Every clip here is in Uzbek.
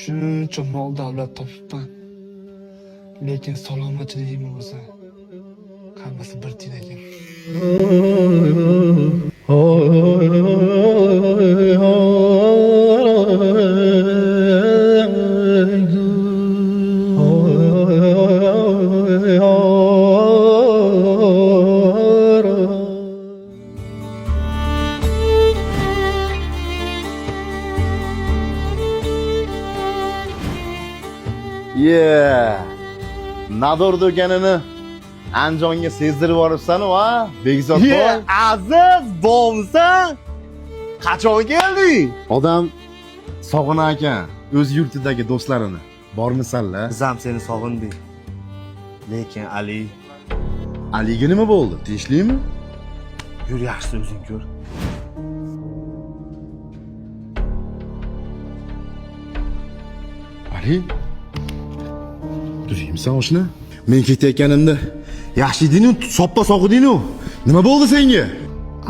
Shuncha mol davlat topibman. Lekin salomatligim o'zi hammasi bir tiyin ekan. Nador do'konini Andijonga sezdirib yuboribsan-ku, ha? Bekzodboy. Aziz bo'lsan. Qachon kelding? Odam sog'ina ekan o'z yurtidagi do'stlarini. Bormisanlar? Biz ham seni sog'indik. Lekin Aliga nima bo'ldi? Tinchlikmi? yur yaxshisi o'zing ko'r. Ali? Turaymisan oshna? Men ketayotganimda yaxshi eding-ku, soppa sog' eding-ku. Nima bo'ldi senga?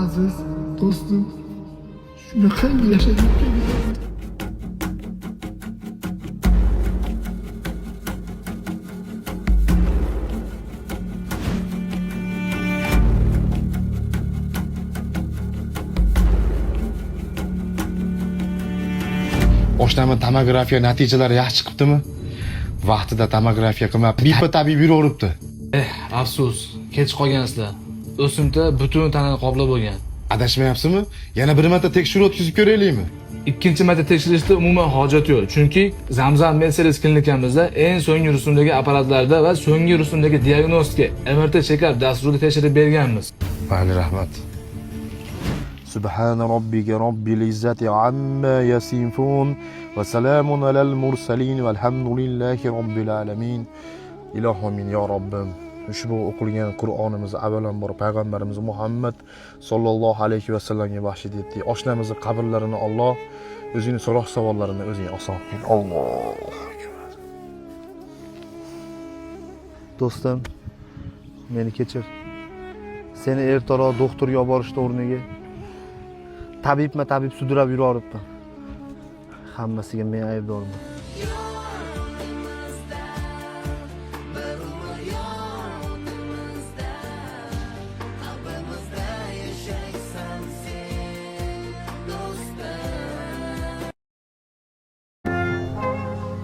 Aziz do'stim, shunaqangi yashadik. Oshnami tomografiya natijalari yaxshi chiqibdimi? Vaqtida tomografiya qilmab, bippa-tabiiy yuraveribdi. Afsus, kech qolgansizlar. O'simta butun tanani qoplab bo'lgan. Adashmayapsizmi? Yana bir marta tekshiruv o'tkazib ko'raylikmi? Ikkinchi marta tekshirishda umuman hojat yo'q. Chunki Zamzam Mercedes klinikamizda eng so'nggi rusumdagi apparatlarda va so'nggi rusumdagi diagnostika MRT check-up dasturida tekshirib berganmiz. Mayli, rahmat. Subhana robbika robbil izzati amma yasifun va salamun alal mursalin valhamdulillahi robbil alamin. Ilohim ya Robbim, ushbu o'qilgan Qur'onimizni avvalambor payg'ambarimiz Muhammad sallallohu alayhi va sallamga baxshid etdi. Oshnamizning qabrlarini Alloh o'zining so'roq savollarini o'ziga oson qil. Alloh. Do'stim, meni kechir. Seni ertaroq doktorga olib borishni o'rniga tabib sudrab yuribman. Hammasiga men aybdorman.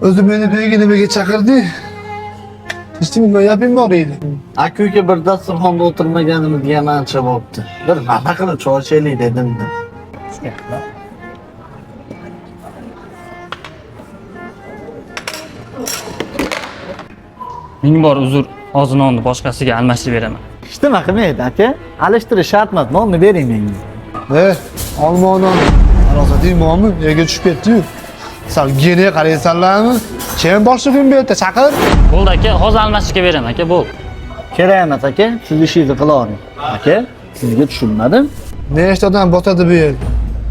O'zi meni nimaga chaqirdi? Hech nima yapim bor edi. Aka-uka bir dasturxonda o'tirmaganimiz yamancha bo'pti. Bir nima qilib choy ichaylik dedim-da. Ming bor uzr, hozir nonni boshqasiga almashtirib beraman. Hech nima qilmaydi aka. Alishtirish shart emas, nonni bering menga. Olmonon. Arosating bormi? Yerga tushib ketdi-yu. Sen gene qaraysanlarmi? Kim boshlig'im bu yerda chaqir? Bo'ldi aka, hozir almashtirib beraman aka, bo'l. Kerak emas aka, siz ishingizni qilavering. Aka, sizga tushunmadim. Nechta odam botadi bu yer?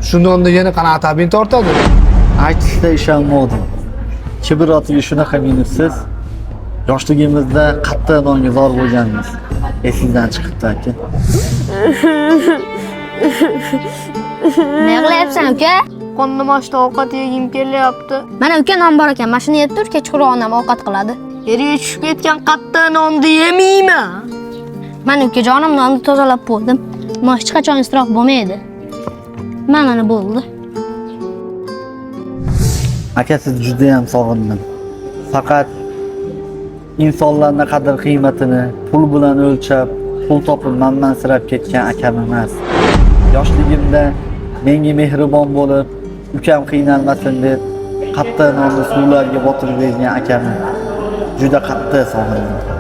Shundan yana qanaqa tabin tortadi? Aytishda ishonmadim. Kibratiga shunaqa minibsiz. Yoshligimizda qattiq nonga zor bo'lganmiz. Esingizdan chiqibdi aka. Ne qilyapsan uka? Qo'ndim ochdi, ovqat yegim kelyapti. Mana uka non bor ekan, mashina yeb tur, kechqurun onam ovqat qiladi. Yerga tushib ketgan qattiq nonni yemayman. Mana ukajonim nonni tozalab qo'ydim. Ammo hech qachon isrof bo'lmaydi. Mana bo'ldi. Aka, sizni juda ham sog'indim. Faqat insonlarning qadr-qiymatini pul bilan o'lchab, pul topib manmansirab ketgan akam emas. Yoshligimda menga mehribon bo'lib, ukam qiynalmasin deb qattiq nonni suvlarga botirib bergan akamni juda qattiq sog'indim.